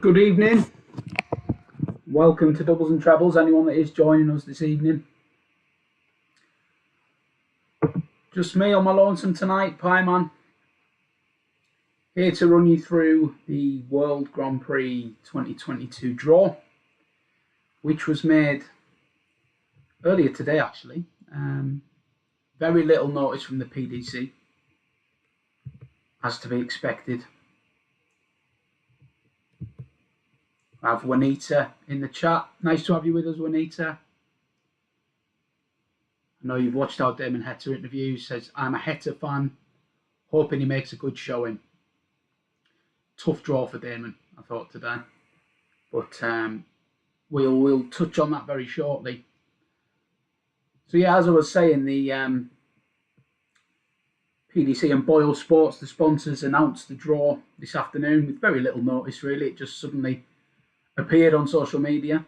Good evening. Welcome to Doubles and Trebles, anyone that is joining us this evening. Just me on my lonesome tonight, Pieman. Here to run you through the World Grand Prix 2022 draw, which was made earlier today actually. Very little notice from the PDC, as to be expected. I have Juanita in the chat. Nice to have you with us, Juanita. I know you've watched our Damon Heta interview. Says, I'm a Heta fan, hoping he makes a good showing. Tough draw for Damon, I thought, today. But we'll touch on that very shortly. So yeah, as I was saying, the PDC and Boyle Sports, the sponsors, announced the draw this afternoon with very little notice, really. It just suddenly appeared on social media.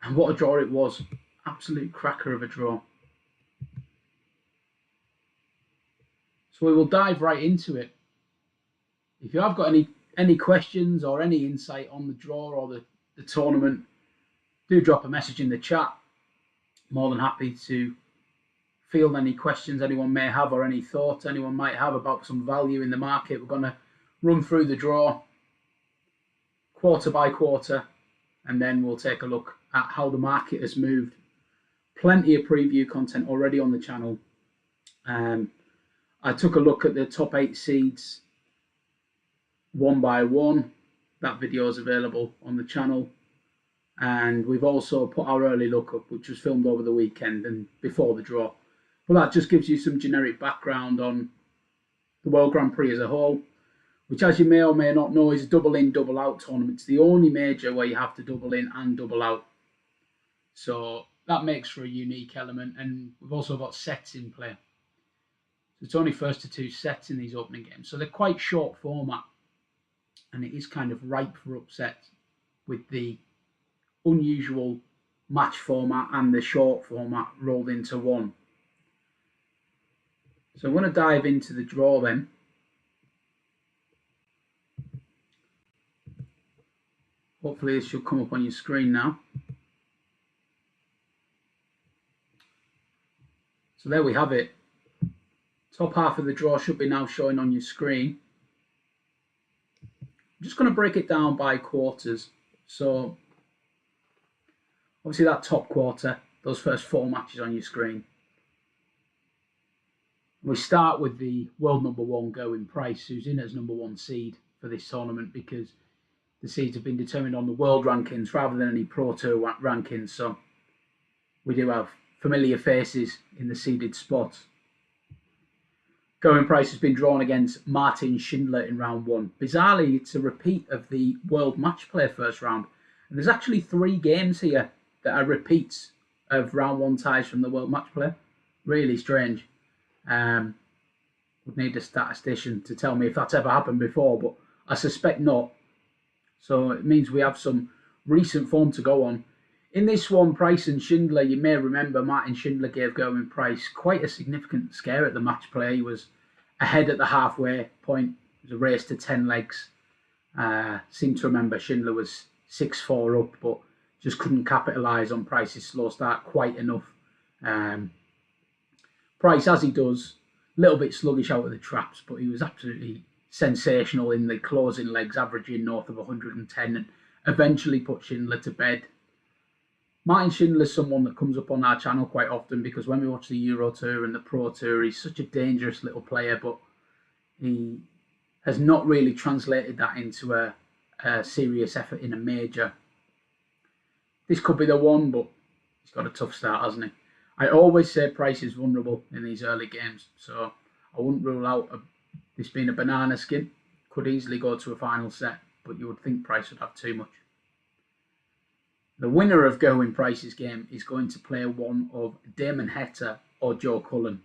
And what a draw it was. Absolute cracker of a draw. So we will dive right into it. If you have got any questions or any insight on the draw or the tournament, do drop a message in the chat. More than happy to field any questions anyone may have or any thoughts anyone might have about some value in the market. We're going to run through the draw quarter by quarter, and then we'll take a look at how the market has moved. Plenty of preview content already on the channel. I took a look at the top 8 seeds one by one. That video is available on the channel. And we've also put our early look up, which was filmed over the weekend and before the draw. But that just gives you some generic background on the World Grand Prix as a whole, which, as you may or may not know, is a double in, double out tournament. It's the only major where you have to double in and double out. So that makes for a unique element. And we've also got sets in play. So it's only first to 2 sets in these opening games. So they're quite short format. And it is kind of ripe for upset with the unusual match format and the short format rolled into one. So I'm going to dive into the draw then. Hopefully this should come up on your screen now. So there we have it. Top half of the draw should be now showing on your screen. I'm just going to break it down by quarters. So obviously that top quarter, those first 4 matches on your screen. We start with the world number 1 Going Price, who's in as number 1 seed for this tournament because the seeds have been determined on the world rankings rather than any Pro Tour rankings. So we do have familiar faces in the seeded spots. Going Price has been drawn against Martin Schindler in round 1. Bizarrely, it's a repeat of the World Matchplay first round. And there's actually 3 games here that are repeats of round 1 ties from the World Matchplay. Really strange. Would need a statistician to tell me if that's ever happened before, but I suspect not. So it means we have some recent form to go on. In this one, Price and Schindler, you may remember Martin Schindler gave Going Price quite a significant scare at the match play. He was ahead at the halfway point. It was a race to 10 legs. Seem to remember Schindler was 6-4 up, but just couldn't capitalise on Price's slow start quite enough. Price, as he does, a little bit sluggish out of the traps, but he was absolutely sensational in the closing legs, averaging north of 110, and eventually put Schindler to bed. Martin Schindler is someone that comes up on our channel quite often because when we watch the Euro Tour and the Pro Tour, he's such a dangerous little player, but he has not really translated that into a serious effort in a major. This could be the one, but he's got a tough start, hasn't he? I always say Price is vulnerable in these early games, so I wouldn't rule out this being a banana skin. Could easily go to a final set, but you would think Price would have too much. The winner of Going Price's game is going to play one of Damon Heta or Joe Cullen.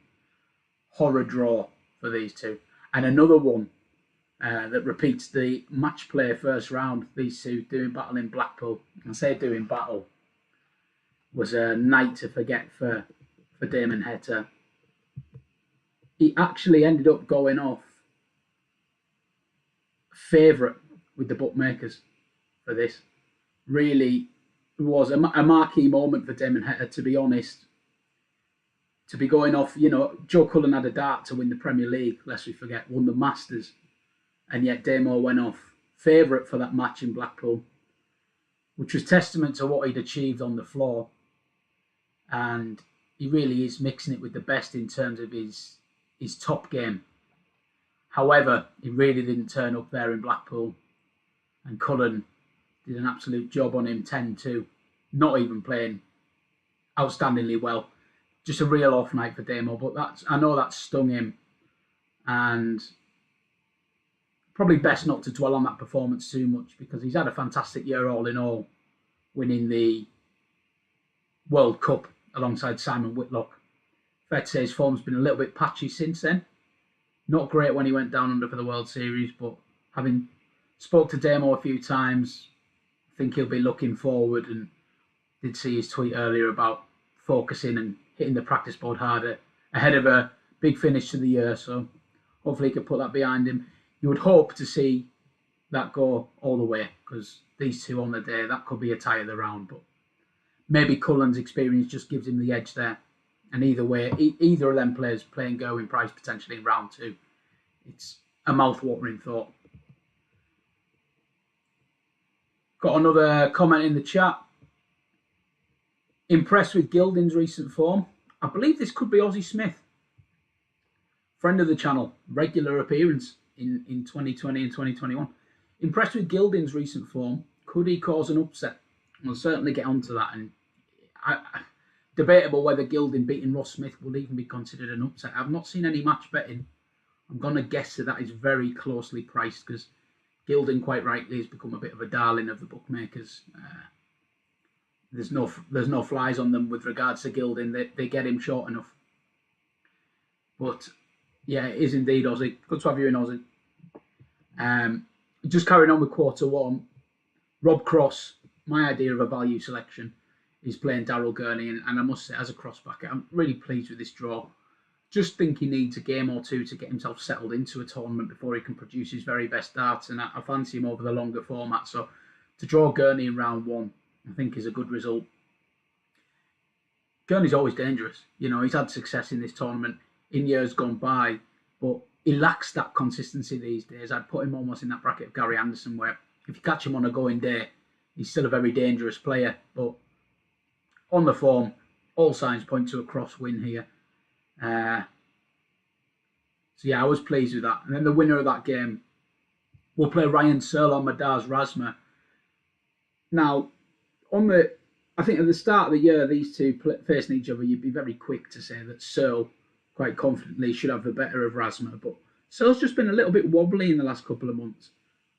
Horror draw for these two. And another one that repeats the match play first round. These two doing battle in Blackpool. I say doing battle. Was a night to forget for Damon Heta. He actually ended up going off favourite with the bookmakers for this. Really was a marquee moment for Damon Heta, to be honest. To be going off, you know, Joe Cullen had a dart to win the Premier League, lest we forget, won the Masters. And yet Damo went off favourite for that match in Blackpool, which was testament to what he'd achieved on the floor. And he really is mixing it with the best in terms of his top game. However, he really didn't turn up there in Blackpool. And Cullen did an absolute job on him, 10-2. Not even playing outstandingly well. Just a real off night for Damo. But I know that stung him. And probably best not to dwell on that performance too much because he's had a fantastic year all in all, winning the World Cup alongside Simon Whitlock. Fair to say his form's been a little bit patchy since then. Not great when he went down under for the World Series, but having spoke to Damo a few times, I think he'll be looking forward, and did see his tweet earlier about focusing and hitting the practice board harder ahead of a big finish to the year. So hopefully he can put that behind him. You would hope to see that go all the way, because these two on the day, that could be a tie of the round. But maybe Cullen's experience just gives him the edge there. And either way, either of them players playing Gerwyn Price potentially in round 2. It's a mouth-watering thought. Got another comment in the chat. Impressed with Gilding's recent form. I believe this could be Ozzie Smith. Friend of the channel, regular appearance in 2020 and 2021. Impressed with Gilding's recent form. Could he cause an upset? We'll certainly get onto that. And debatable whether Gilding beating Ross Smith would even be considered an upset. I've not seen any match betting. I'm going to guess that is very closely priced, because Gilding, quite rightly, has become a bit of a darling of the bookmakers. There's no flies on them with regards to Gilding. They get him short enough. But yeah, it is indeed Aussie. Good to have you in, Aussie. Just carrying on with quarter 1, Rob Cross, my idea of a value selection, is playing Daryl Gurney, and I must say, as a crossbacker, I'm really pleased with this draw. Just think he needs a game or two to get himself settled into a tournament before he can produce his very best darts, and I fancy him over the longer format. So to draw Gurney in round 1, I think is a good result. Gurney's always dangerous. You know, he's had success in this tournament in years gone by, but he lacks that consistency these days. I'd put him almost in that bracket of Gary Anderson, where if you catch him on a going day, he's still a very dangerous player. But on the form, all signs point to a Cross win here. So yeah, I was pleased with that. And then the winner of that game will play Ryan Searle on Madar's Razma. Now, I think at the start of the year, these two facing each other, you'd be very quick to say that Searle quite confidently should have the better of Razma. But Searle's just been a little bit wobbly in the last couple of months.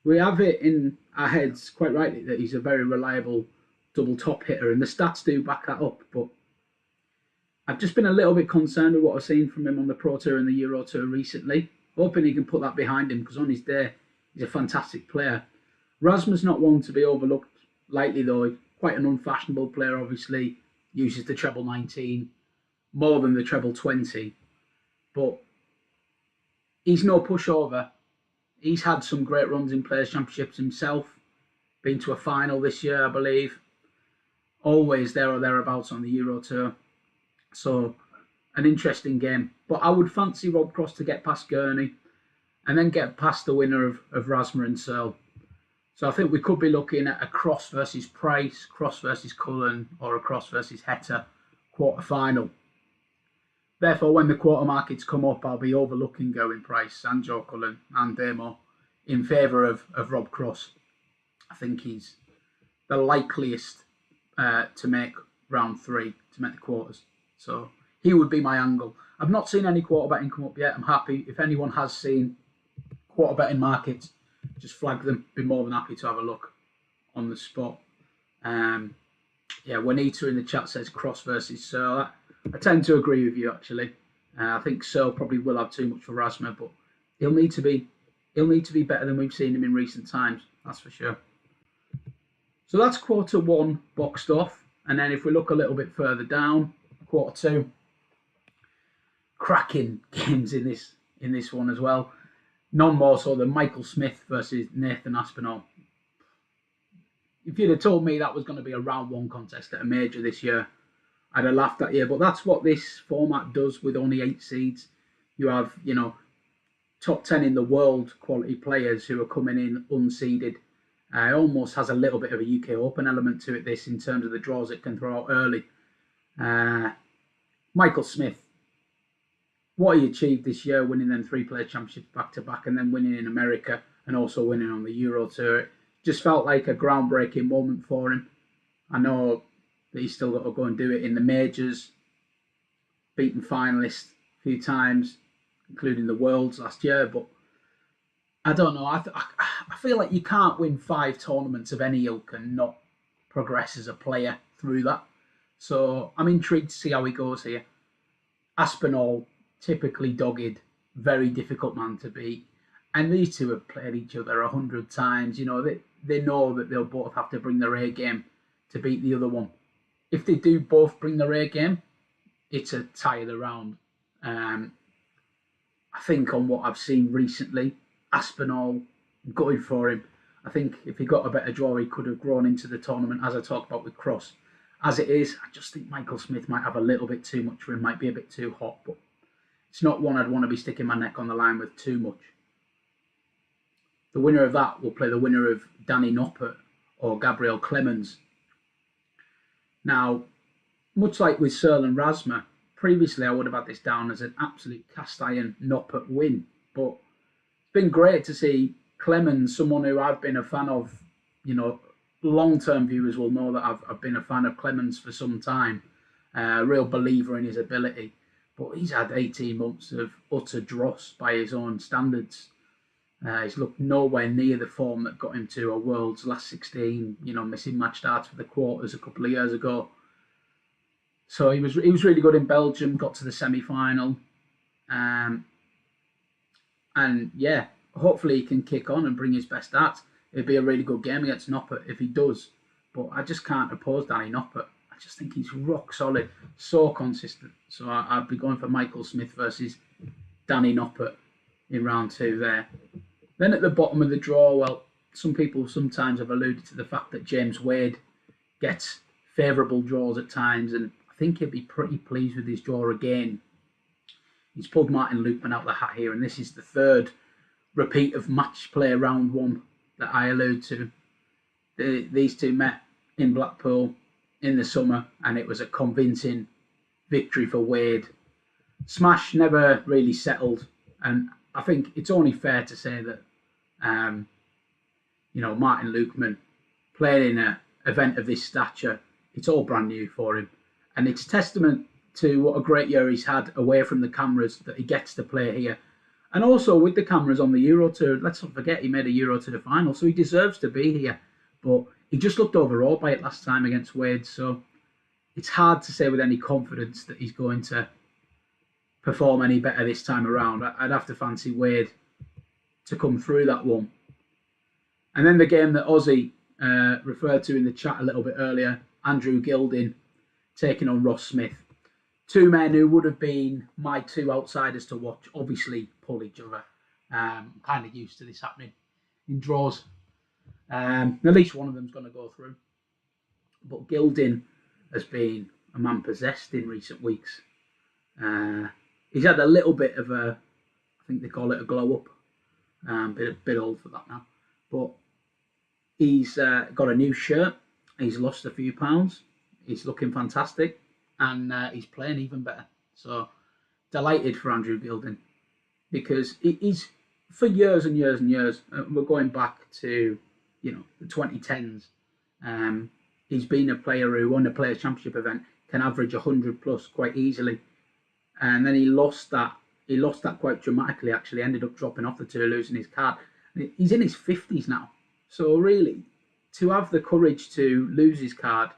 We have it in our heads, quite rightly, that he's a very reliable double top hitter, and the stats do back that up. But I've just been a little bit concerned with what I've seen from him on the Pro Tour and the Euro Tour recently. Hoping he can put that behind him, because on his day, he's a fantastic player. Razma's not one to be overlooked lightly, though. Quite an unfashionable player, obviously. Uses the treble 19 more than the treble 20. But he's no pushover. He's had some great runs in Players' Championships himself. Been to a final this year, I believe. Always there or thereabouts on the Euro Tour. So, an interesting game. But I would fancy Rob Cross to get past Gurney and then get past the winner of Razma and Searle. So I think we could be looking at a Cross versus Price, Cross versus Cullen, or a Cross versus Heta quarter-final. Therefore, when the quarter markets come up, I'll be overlooking Gerwyn Price and Joe Cullen and Damo in favour of Rob Cross. I think he's the likeliest to make round 3, to make the quarters. So he would be my angle. I've not seen any quarter betting come up yet. I'm happy. If anyone has seen quarter betting markets, just flag them. Be more than happy to have a look on the spot. Yeah, Juanita in the chat says Cross versus Searle. I tend to agree with you, actually. I think Searle probably will have too much for Razma, but he'll need to be better than we've seen him in recent times. That's for sure. So that's quarter 1 boxed off, and then if we look a little bit further down, quarter 2, cracking games in this one as well. None more so than Michael Smith versus Nathan Aspinall. If you'd have told me that was going to be a round 1 contest at a major this year, I'd have laughed at you. But that's what this format does with only 8 seeds. You have, top 10 in the world quality players who are coming in unseeded. It almost has a little bit of a UK Open element to it, this, in terms of the draws it can throw out early. Michael Smith, what he achieved this year, winning them 3 Players' Championships back-to-back, and then winning in America and also winning on the Euro Tour. It just felt like a groundbreaking moment for him. I know that he's still got to go and do it in the majors, beaten finalist a few times, including the Worlds last year, but I don't know. I feel like you can't win 5 tournaments of any ilk and not progress as a player through that. So I'm intrigued to see how he goes here. Aspinall, typically dogged, very difficult man to beat. And these two have played each other 100 times. They know that they'll both have to bring their A game to beat the other one. If they do both bring their A game, it's a tie of the round. I think on what I've seen recently, Aspinall, going for him. I think if he got a better draw, he could have grown into the tournament, as I talked about with Cross. As it is, I just think Michael Smith might have a little bit too much for him, might be a bit too hot, but it's not one I'd want to be sticking my neck on the line with too much. The winner of that will play the winner of Danny Noppert or Gabriel Clemens. Now, much like with Searle and Rasma, previously I would have had this down as an absolute cast iron Noppert win, but it's been great to see Clemens, someone who I've been a fan of. Long-term viewers will know that I've been a fan of Clemens for some time, a real believer in his ability, but he's had 18 months of utter dross by his own standards. He's looked nowhere near the form that got him to a World's last 16, missing match starts for the quarters a couple of years ago. So he was really good in Belgium, got to the semi-final. And yeah, hopefully he can kick on and bring his best at. It'd be a really good game against Noppert if he does. But I just can't oppose Danny Noppert. I just think he's rock solid, so consistent. So I'd be going for Michael Smith versus Danny Noppert in round 2 there. Then at the bottom of the draw, well, some people sometimes have alluded to the fact that James Wade gets favourable draws at times, and I think he'd be pretty pleased with his draw again. He's pulled Martin Lukeman out of the hat here, and this is the third repeat of match play round 1 that I allude to. These two met in Blackpool in the summer, and it was a convincing victory for Wade. Smash never really settled, and I think it's only fair to say that Martin Lukeman playing in an event of this stature, it's all brand new for him, and it's testament to what a great year he's had away from the cameras that he gets to play here. And also with the cameras on the Euro Tour, let's not forget he made a Euro Tour final, so he deserves to be here. But he just looked overawed by it last time against Wade, so it's hard to say with any confidence that he's going to perform any better this time around. I'd have to fancy Wade to come through that one. And then the game that Ozzy referred to in the chat a little bit earlier, Andrew Gilding taking on Ross Smith. Two men who would have been my two outsiders to watch, obviously pull each other. I'm kind of used to this happening in draws. At least one of them's going to go through. But Gilding has been a man possessed in recent weeks. He's had a little bit of I think they call it a glow up. A bit old for that now. But he's got a new shirt. He's lost a few pounds. He's looking fantastic. And he's playing even better. So delighted for Andrew Gilding, because he's, for years and years and years, we're going back to the 2010s. He's been a player who won a Players' Championship event, can average 100 plus quite easily, and then he lost that. He lost that quite dramatically. Actually, ended up dropping off the tour, losing his card. He's in his 50s now, so really, to have the courage to lose his card,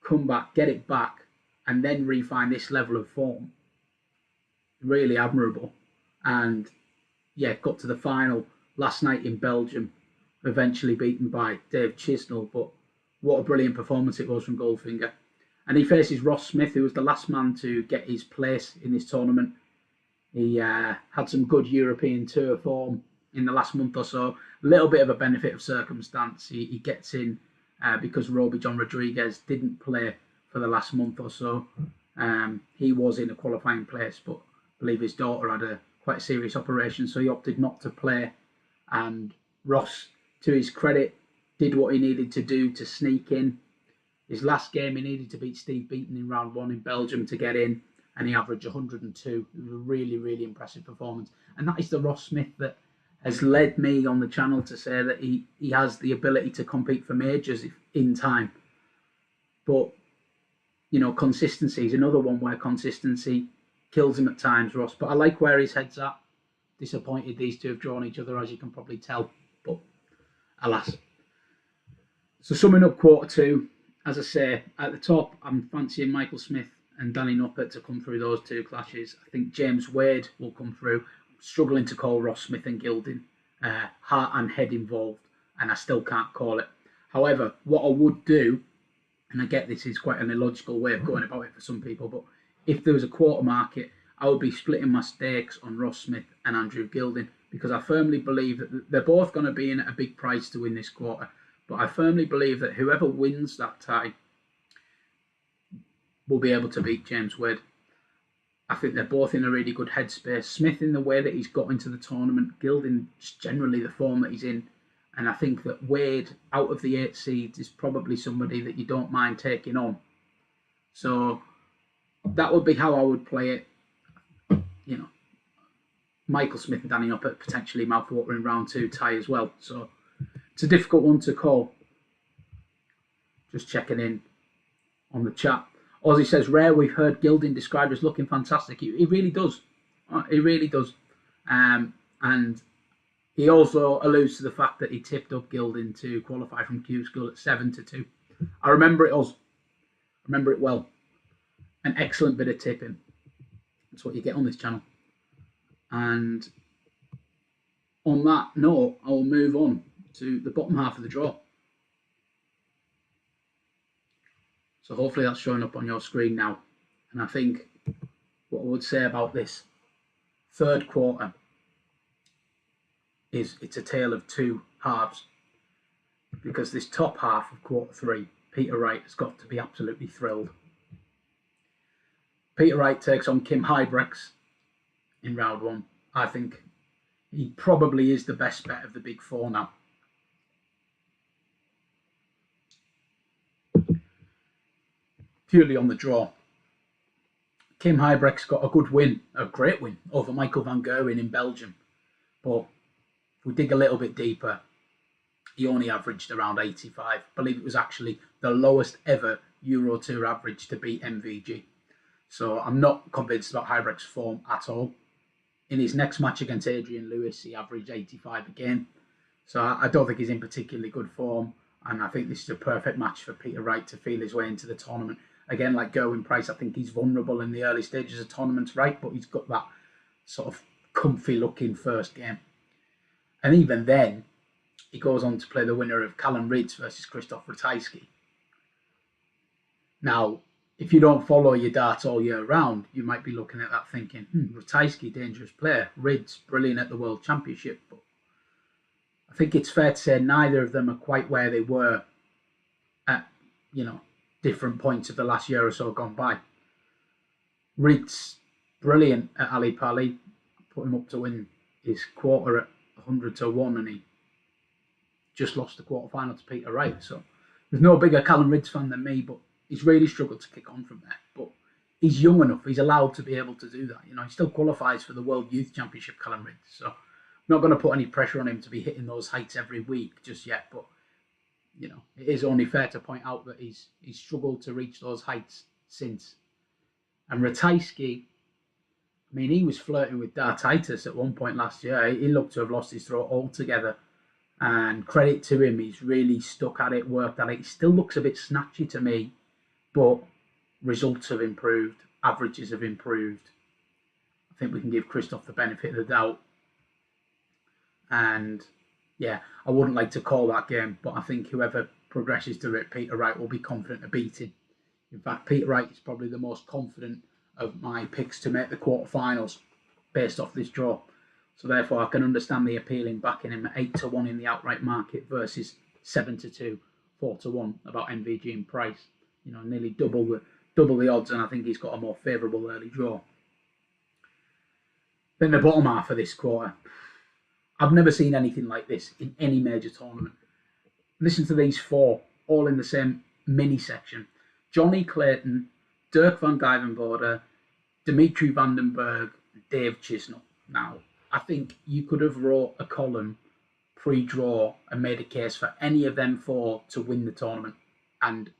come back, get it back, and then refine this level of form, really admirable. And yeah, got to the final last night in Belgium, eventually beaten by Dave Chisnell, but what a brilliant performance it was from Goldfinger. And he faces Ross Smith, who was the last man to get his place in this tournament. He had some good European Tour form in the last month or so, a little bit of a benefit of circumstance. He gets in because Roby John Rodriguez didn't play for the last month or so. He was in a qualifying place, but I believe his daughter had a quite serious operation, so he opted not to play. And Ross, to his credit, did what he needed to do to sneak in. His last game, he needed to beat Steve Beaton in round 1 in Belgium to get in, and he averaged 102. It was a really, really impressive performance. And that is the Ross Smith that has led me on the channel to say that he has the ability to compete for majors in time. But consistency is another one where consistency kills him at times, Ross. But I like where his head's at. Disappointed these two have drawn each other, as you can probably tell. But alas. So summing up quarter 2, as I say, at the top, I'm fancying Michael Smith and Danny Noppert to come through those two clashes. I think James Wade will come through. I'm struggling to call Ross Smith and Gilding. Heart and head involved, and I still can't call it. However, what I would do, and I get this is quite an illogical way of going about it for some people, but if there was a quarter market, I would be splitting my stakes on Ross Smith and Andrew Gilding, because I firmly believe that they're both going to be in at a big price to win this quarter. But I firmly believe that whoever wins that tie will be able to beat James Wade. I think they're both in a really good headspace. Smith in the way that he's got into the tournament, Gilding just generally the form that he's in. And I think that Wade, out of the 8 seeds, is probably somebody that you don't mind taking on. So that would be how I would play it. You know, Michael Smith and Danny up at potentially mouthwatering round 2 tie as well. So it's a difficult one to call. Just checking in on the chat. Ozzy says, rare, we've heard Gilding described as looking fantastic. He really does. He really does. And he also alludes to the fact that he tipped up Gilding to qualify from Q School at 7-2. I remember it, Oz. I remember it well. An excellent bit of tipping. That's what you get on this channel. And on that note, I will move on to the bottom half of the draw. So hopefully that's showing up on your screen now. And I think what I would say about this third quarter is it's a tale of 2 halves. Because this top half of quarter 3, Peter Wright has got to be absolutely thrilled. Peter Wright takes on Kim Huybrechts in round 1. I think he probably is the best bet of the big 4 now. Purely on the draw. Kim Huybrechts got a good win, a great win, over Michael van Gerwen in Belgium. But if we dig a little bit deeper, he only averaged around 85. I believe it was actually the lowest ever Euro Tour average to beat MVG. So I'm not convinced about Huybrechts' form at all. In his next match against Adrian Lewis, he averaged 85 again. So I don't think he's in particularly good form. And I think this is a perfect match for Peter Wright to feel his way into the tournament. Again, like Gerwin Price, I think he's vulnerable in the early stages of tournaments, right? But he's got that sort of comfy-looking first game. And even then, he goes on to play the winner of Callum Ridds versus Krzysztof Ratajski. Now, if you don't follow your darts all year round, you might be looking at that thinking, Ratajski, dangerous player. Ridds, brilliant at the World Championship. But I think it's fair to say neither of them are quite where they were at, different points of the last year or so gone by. Ridds, brilliant at Ali Pali. Put him up to win his quarter at 100-1 and he just lost the quarter final to Peter Wright. So there's no bigger Callum Ridds fan than me, but he's really struggled to kick on from there. But he's young enough, he's allowed to be able to do that. He still qualifies for the World Youth Championship, Callum Ridds. So I'm not going to put any pressure on him to be hitting those heights every week just yet. But, it is only fair to point out that he's struggled to reach those heights since. And Ratajski, he was flirting with dartitis at one point last year. He looked to have lost his throat altogether. And credit to him, he's really stuck at it, worked at it. He still looks a bit snatchy to me, but results have improved, averages have improved. I think we can give Krzysztof the benefit of the doubt. And yeah, I wouldn't like to call that game, but I think whoever progresses to it, Peter Wright will be confident of beating. In fact, Peter Wright is probably the most confident of my picks to make the quarterfinals based off this draw. So therefore, I can understand the appeal in backing him at 8-1 in the outright market versus 7-2, 4-1 about MVG in price. Nearly double the odds, and I think he's got a more favourable early draw. Then the bottom half of this quarter. I've never seen anything like this in any major tournament. Listen to these 4, all in the same mini section. Johnny Clayton, Dirk van Dijvenbode, Dimitri van den Berg, and Dave Chisnell. Now, I think you could have wrote a column pre-draw and made a case for any of them 4 to win the tournament. And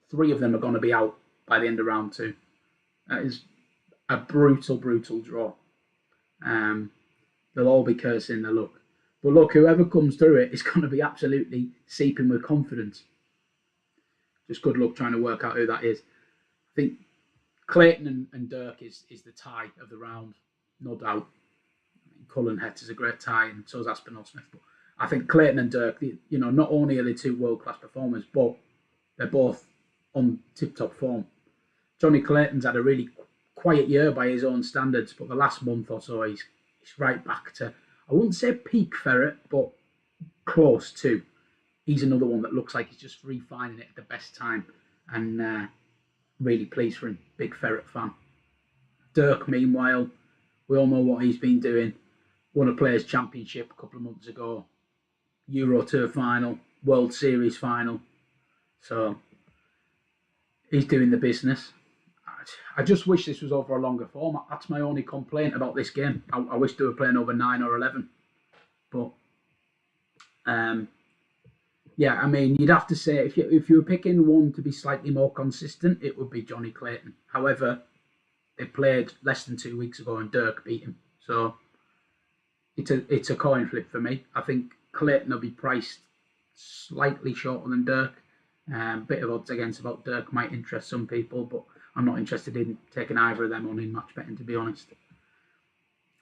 3 of them are going to be out by the end of round 2. That is a brutal, brutal draw. They'll all be cursing their luck. But look, whoever comes through it is going to be absolutely seeping with confidence. Just good luck trying to work out who that is. I think Clayton and Dirk is the tie of the round, no doubt. Cullen Het is a great tie, and so is Aspinall Smith. But I think Clayton and Dirk, not only are they 2 world-class performers, but they're both on tip-top form. Johnny Clayton's had a really quiet year by his own standards, but the last month or so, he's right back to I wouldn't say peak ferret, but close to. He's another one that looks like he's just refining it at the best time, and really pleased for him. Big ferret fan. Dirk, meanwhile, we all know what he's been doing. Won a Players' Championship a couple of months ago, Euro Tour final, World Series final. So he's doing the business. I just wish this was over a longer format. That's my only complaint about this game. I wish they were playing over 9 or 11. But yeah, I mean, you'd have to say if you were picking one to be slightly more consistent, it would be Johnny Clayton. However, they played less than 2 weeks ago and Dirk beat him. So it's a coin flip for me. I think Clayton will be priced slightly shorter than Dirk. Bit of odds against about Dirk might interest some people, but I'm not interested in taking either of them on in match betting, to be honest.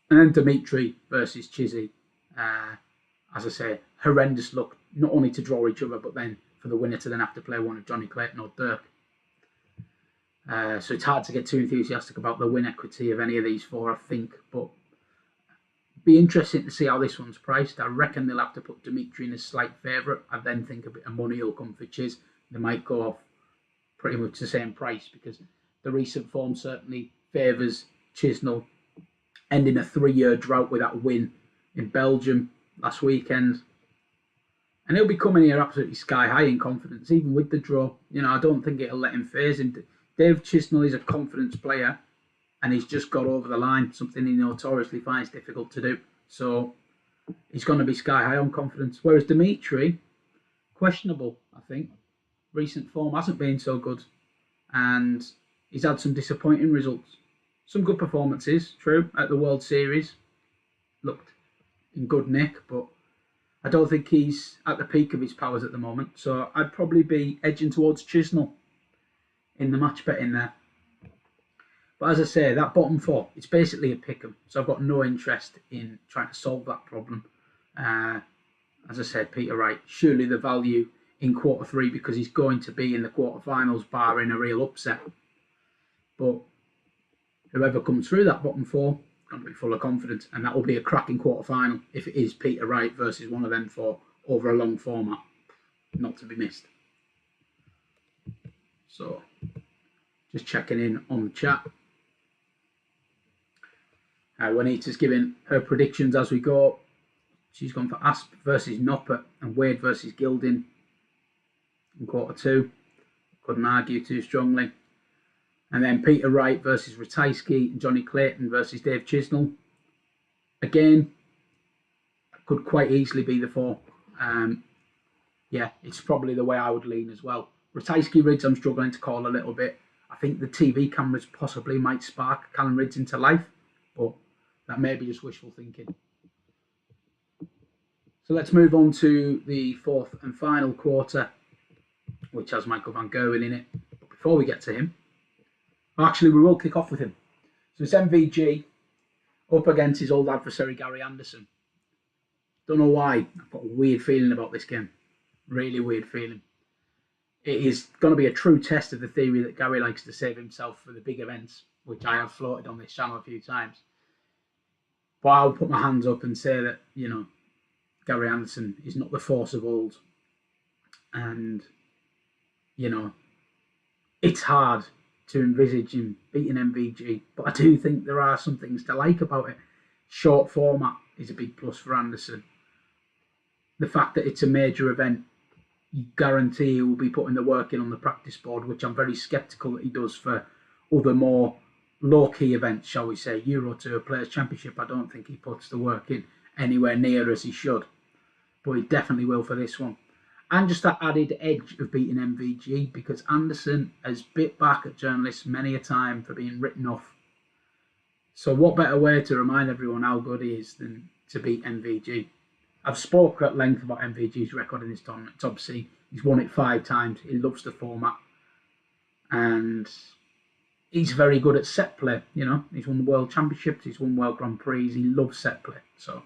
And then Dimitri versus Chizzy. As I say, horrendous luck, not only to draw each other, but then for the winner to then have to play one of Johnny Clayton or Dirk. So it's hard to get too enthusiastic about the win equity of any of these four, I think. But be interesting to see how this one's priced. I reckon they'll have to put Dimitri in a slight favourite. I then think a bit of money will come for Chiz. They might go off pretty much the same price because the recent form certainly favours Chisnell, ending a 3-year drought with that win in Belgium last weekend. And he'll be coming here absolutely sky high in confidence, even with the draw. You know, I don't think it'll let him phase him. Dave Chisnell is a confidence player, and he's just got over the line, something he notoriously finds difficult to do. So he's going to be sky high on confidence. Whereas Dimitri, questionable, I think. Recent form hasn't been so good, and he's had some disappointing results. Some good performances, true, at the World Series. Looked in good nick, but I don't think he's at the peak of his powers at the moment. So I'd probably be edging towards Chisnell in the match betting there. But as I say, that bottom four, it's basically a pick-em. So I've got no interest in trying to solve that problem. As I said, Peter Wright, surely the value in quarter three because he's going to be in the quarterfinals barring a real upset. But whoever comes through that bottom four is going to be full of confidence, and that will be a cracking quarterfinal if it is Peter Wright versus one of them four over a long format. Not to be missed. So, just checking in on the chat. Juanita's giving her predictions as we go. She's gone for Asp versus Noppert and Wade versus Gilding in quarter two. Couldn't argue too strongly. And then Peter Wright versus Ratajski and Johnny Clayton versus Dave Chisnell. Again, could quite easily be the four. Yeah, it's probably the way I would lean as well. Ratajski Ridds, I'm struggling to call a little bit. I think the TV cameras possibly might spark Callum Ridds into life, but that may be just wishful thinking. So let's move on to the fourth and final quarter, which has Michael van Gerwen in it. But before we get to him, actually we will kick off with him. So it's MVG up against his old adversary Gary Anderson. Don't know why, I've got a weird feeling about this game. Really weird feeling. It is going to be a true test of the theory that Gary likes to save himself for the big events, which I have floated on this channel a few times. But I'll put my hands up and say that, you know, Gary Anderson is not the force of old. And, you know, it's hard to envisage him beating MVG, but I do think there are some things to like about it. Short format is a big plus for Anderson. The fact that it's a major event, you guarantee he will be putting the work in on the practice board, which I'm very sceptical that he does for other more low-key events, shall we say. Euro Tour Players' Championship, I don't think he puts the work in anywhere near as he should. But he definitely will for this one. And just that added edge of beating MVG, because Anderson has bit back at journalists many a time for being written off. So what better way to remind everyone how good he is than to beat MVG? I've spoke at length about MVG's record in this tournament. It's obviously, he's won it 5 times. He loves the format. And he's very good at set play, you know. He's won the World Championships, he's won World Grand Prix, he loves set play. So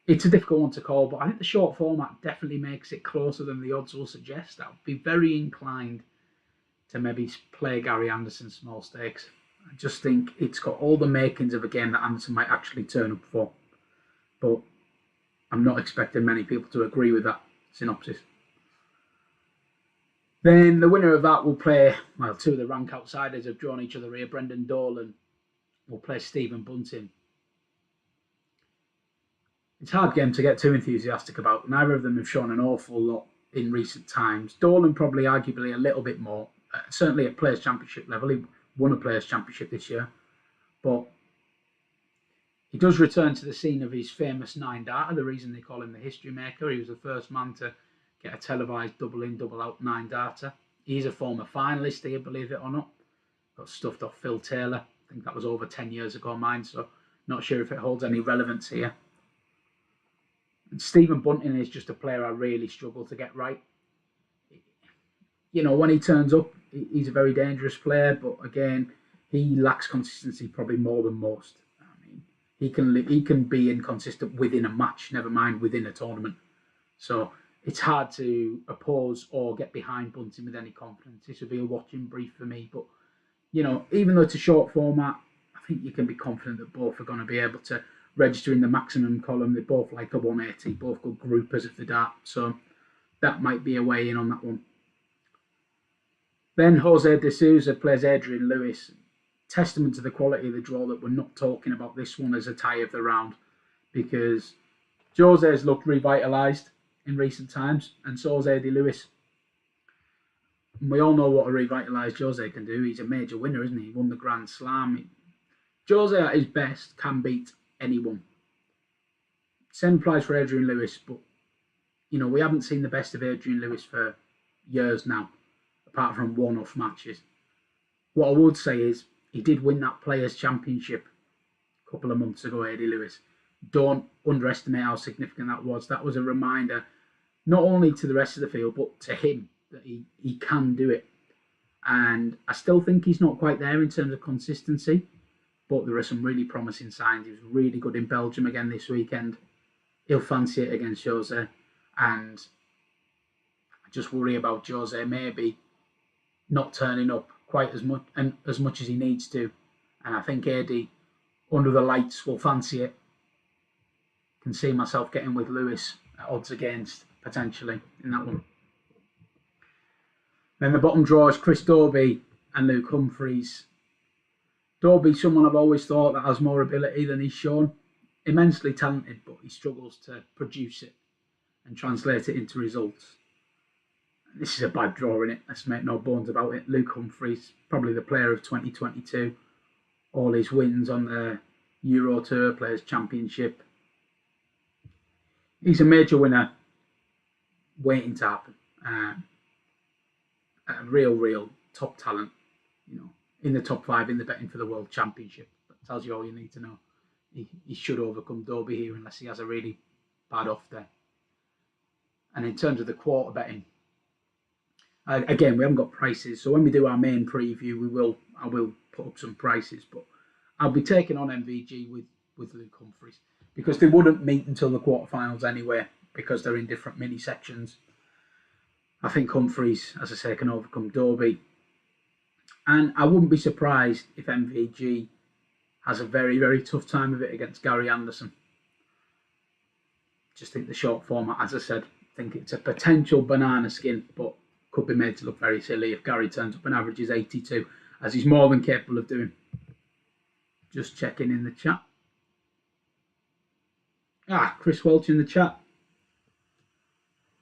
it's a difficult one to call, but I think the short format definitely makes it closer than the odds will suggest. I'd be very inclined to maybe play Gary Anderson small stakes. I just think it's got all the makings of a game that Anderson might actually turn up for. but I'm not expecting many people to agree with that synopsis. Then the winner of that will play, well, two of the rank outsiders have drawn each other here. Brendan Dolan will play Stephen Bunting. It's a hard game to get too enthusiastic about. Neither of them have shown an awful lot in recent times. Dolan probably arguably a little bit more, certainly at Players' Championship level. He won a Players' Championship this year, but he does return to the scene of his famous 9-darter, the reason they call him the history maker. He was the first man to get a televised double-in, double-out 9-darter. He's a former finalist here, believe it or not. Got stuffed off Phil Taylor. I think that was over 10 years ago mine, so not sure if it holds any relevance here. And Stephen Bunting is just a player I really struggle to get right. You know, when he turns up, he's a very dangerous player, but again, he lacks consistency probably more than most. I mean, he can be inconsistent within a match, never mind within a tournament. So it's hard to oppose or get behind Bunting with any confidence. This would be a watching brief for me, but you know, even though it's a short format, I think you can be confident that both are going to be able to register in the maximum column. They're both like a 180, both good groupers of the dart. So that might be a way in on that one. Then Jose de Souza plays Adrian Lewis. Testament to the quality of the draw that we're not talking about this one as a tie of the round, because Jose's looked revitalised in recent times, and so has Eddie Lewis. And we all know what a revitalised Jose can do. He's a major winner, isn't he? He won the Grand Slam. Jose at his best can beat anyone. Same applies for Adrian Lewis, but you know, we haven't seen the best of Adrian Lewis for years now, apart from one-off matches. What I would say is he did win that Players' Championship a couple of months ago, Eddie Lewis. Don't underestimate how significant that was. That was a reminder, not only to the rest of the field, but to him, that he can do it. And I still think he's not quite there in terms of consistency, but there are some really promising signs. He was really good in Belgium again this weekend. He'll fancy it against Jose, and I just worry about Jose maybe not turning up quite as much as he needs to. And I think Eddie, under the lights, will fancy it. Can see myself getting with Lewis at odds against, potentially, in that one. Then the bottom draw is Chris Dobey and Luke Humphries. Dobey, someone I've always thought that has more ability than he's shown. Immensely talented, but he struggles to produce it and translate it into results. This is a bad draw, innit? Let's make no bones about it. Luke Humphries, probably the player of 2022. All his wins on the Euro Tour, Players' Championship. He's a major winner waiting to happen. A real top talent, you know, in the top 5 in the betting for the World Championship. That tells you all you need to know. He should overcome Dobey here unless he has a really bad off day. And in terms of the quarter betting, again, we haven't got prices, so when we do our main preview, I will put up some prices, but I'll be taking on MVG with Luke Humphries, because they wouldn't meet until the quarterfinals anyway, because they're in different mini sections. I think Humphries, as I say, can overcome Dobey, and I wouldn't be surprised if MVG has a very tough time of it against Gary Anderson. Just think the short format, as I said, I think it's a potential banana skin, but could be made to look very silly if Gary turns up and averages 82, as he's more than capable of doing. Just checking in the chat. Chris Welch in the chat.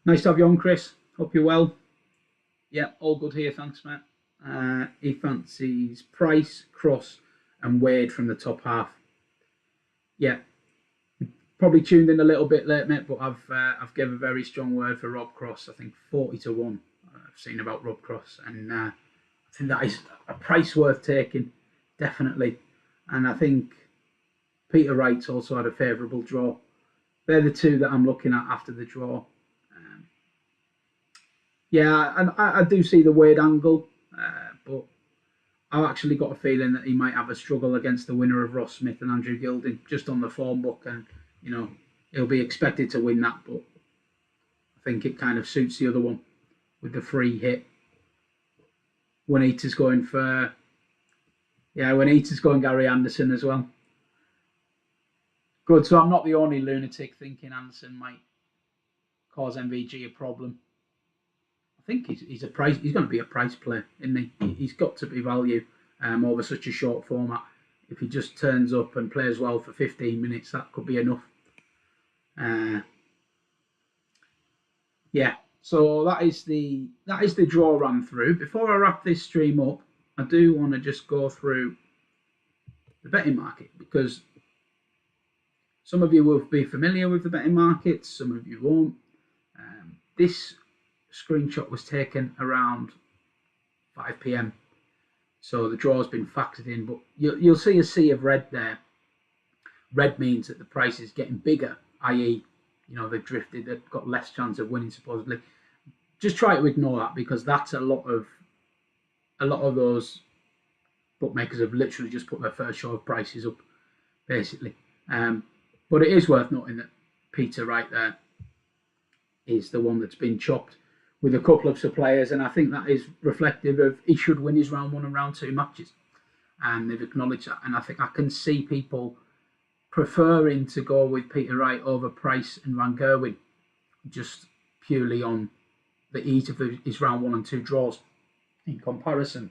Nice to have you on, Chris. Hope you're well. Yeah, all good here, thanks, mate. He fancies Price, Cross and Wade from the top half. Yeah, probably tuned in a little bit late, mate, but I've given a very strong word for Rob Cross. I think 40-1 I've seen about Rob Cross, and I think that is a price worth taking, definitely. And I think Peter Wright's also had a favourable draw. They're the two that I'm looking at after the draw. Yeah, and I do see the Wade angle, but I've actually got a feeling that he might have a struggle against the winner of Ross Smith and Andrew Gilding, just on the form book, and you know he'll be expected to win that, but I think it kind of suits the other one with the free hit. Juanita's going Gary Anderson as well. Good, so I'm not the only lunatic thinking Anderson might cause MVG a problem. I think he's a price. He's going to be a price play, isn't he? He's got to be value over such a short format. If he just turns up and plays well for 15 minutes, that could be enough. Yeah. So that is the draw run through. Before I wrap this stream up, I do want to just go through the betting market, because some of you will be familiar with the betting markets, some of you won't. This screenshot was taken around 5 p.m. So the draw has been factored in, but you'll see a sea of red there. Red means that the price is getting bigger, i.e., they've drifted, they've got less chance of winning supposedly. Just try to ignore that, because that's a lot of those bookmakers have literally just put their first show of prices up, basically. But it is worth noting that Peter right there is the one that's been chopped with a couple of players, and I think that is reflective of he should win his round 1 and round 2 matches, and they've acknowledged that. And I think I can see people preferring to go with Peter Wright over Price and Van Gerwen, just purely on the ease of his round 1 and 2 draws in comparison.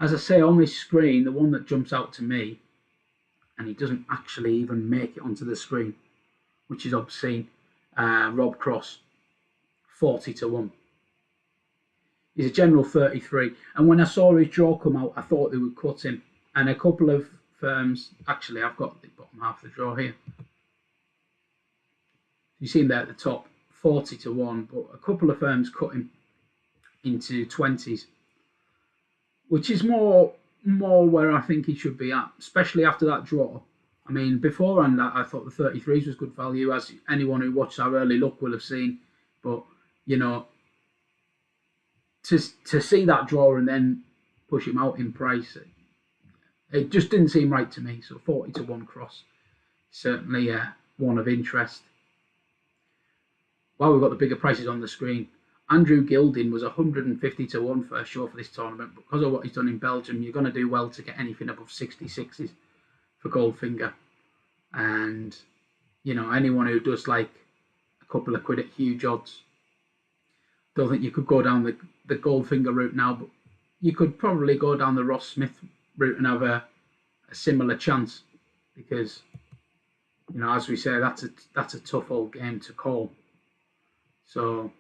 As I say, on this screen, the one that jumps out to me, and he doesn't actually even make it onto the screen, which is obscene, Rob Cross, 40-1. He's a general 33, and when I saw his draw come out, I thought they would cut him. And a couple of firms, actually, I've got the bottom half of the draw here. You see him there at the top, 40-1, but a couple of firms cut him into 20s, which is more where I think he should be at, especially after that draw. I mean, beforehand, I thought the 33s was good value, as anyone who watched our early look will have seen. But, to see that draw and then push him out in price, it just didn't seem right to me. So 40-1 Cross, certainly one of interest. While we've got the bigger prices on the screen, Andrew Gilding was 150-1 first show for this tournament. Because of what he's done in Belgium, you're going to do well to get anything above 66s for Goldfinger. And, anyone who does like a couple of quid at huge odds, don't think you could go down the Goldfinger route now, but you could probably go down the Ross Smith route and have a similar chance, because, as we say, that's a tough old game to call. So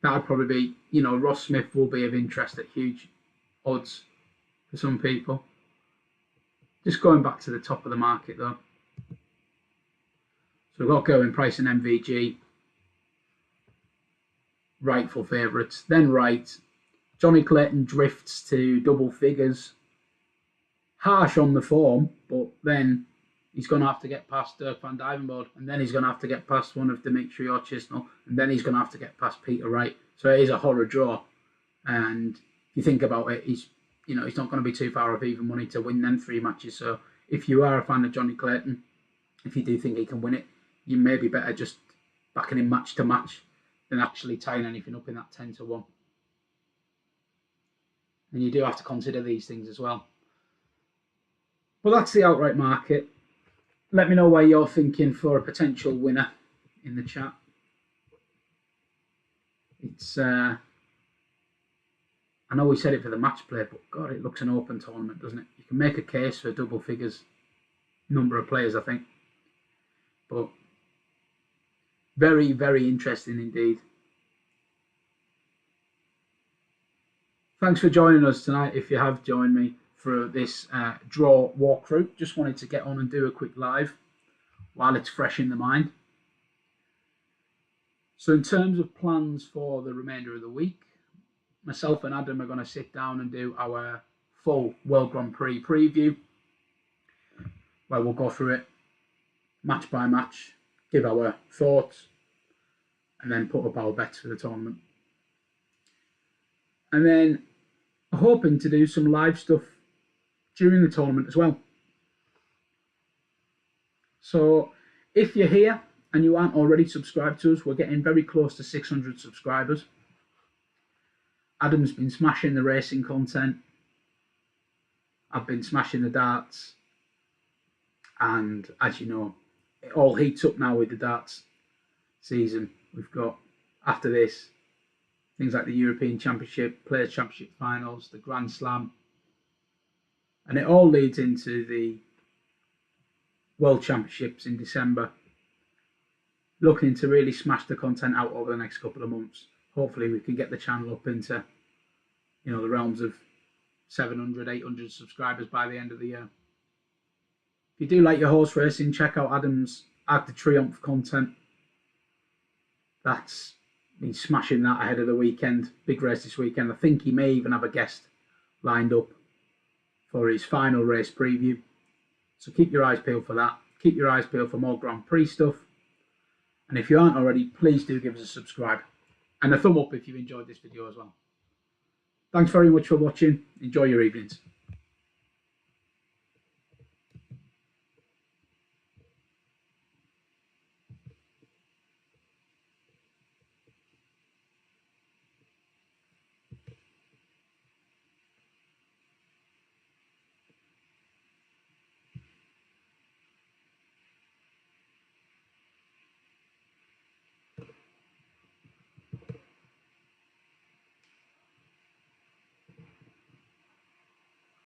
that would probably be, Ross Smith will be of interest at huge odds for some people. Just going back to the top of the market, though. So we've got Gerwin, Price and MVG. Rightful favourites. Then Wright. Johnny Clayton drifts to double figures. Harsh on the form, but then he's going to have to get past Dirk van Dijvenbode, and then he's going to have to get past one of Dimitri or Chisnell, and then he's going to have to get past Peter Wright. So it is a horror draw. And if you think about it, he's not going to be too far off even money to win them 3 matches. So if you are a fan of Johnny Clayton, if you do think he can win it, you may be better just backing him match to match than actually tying anything up in that 10-1. And you do have to consider these things as well. Well, that's the outright market. Let me know where you're thinking for a potential winner in the chat. It's I know we said it for the match play, but God, it looks an open tournament, doesn't it? You can make a case for double figures number of players, I think. But very, very interesting indeed. Thanks for joining us tonight, if you have joined me for this draw walkthrough. Just wanted to get on and do a quick live while it's fresh in the mind. So in terms of plans for the remainder of the week, myself and Adam are going to sit down and do our full World Grand Prix preview, where we'll go through it match by match, give our thoughts, and then put up our bets for the tournament. And then hoping to do some live stuff during the tournament as well. So if you're here and you aren't already subscribed to us, we're getting very close to 600 subscribers. Adam's been smashing the racing content. I've been smashing the darts. And as you know, it all heats up now with the darts season. We've got, after this, things like the European Championship, Players' Championship finals, the Grand Slam. And it all leads into the World Championships in December. Looking to really smash the content out over the next couple of months. Hopefully we can get the channel up into, the realms of 700, 800 subscribers by the end of the year. If you do like your horse racing, check out Adam's Arc de Triomphe content. That's been smashing that ahead of the weekend. Big race this weekend. I think he may even have a guest lined up for his final race preview. So keep your eyes peeled for that. Keep your eyes peeled for more Grand Prix stuff. And if you aren't already, please do give us a subscribe. And a thumb up if you've enjoyed this video as well. Thanks very much for watching. Enjoy your evenings.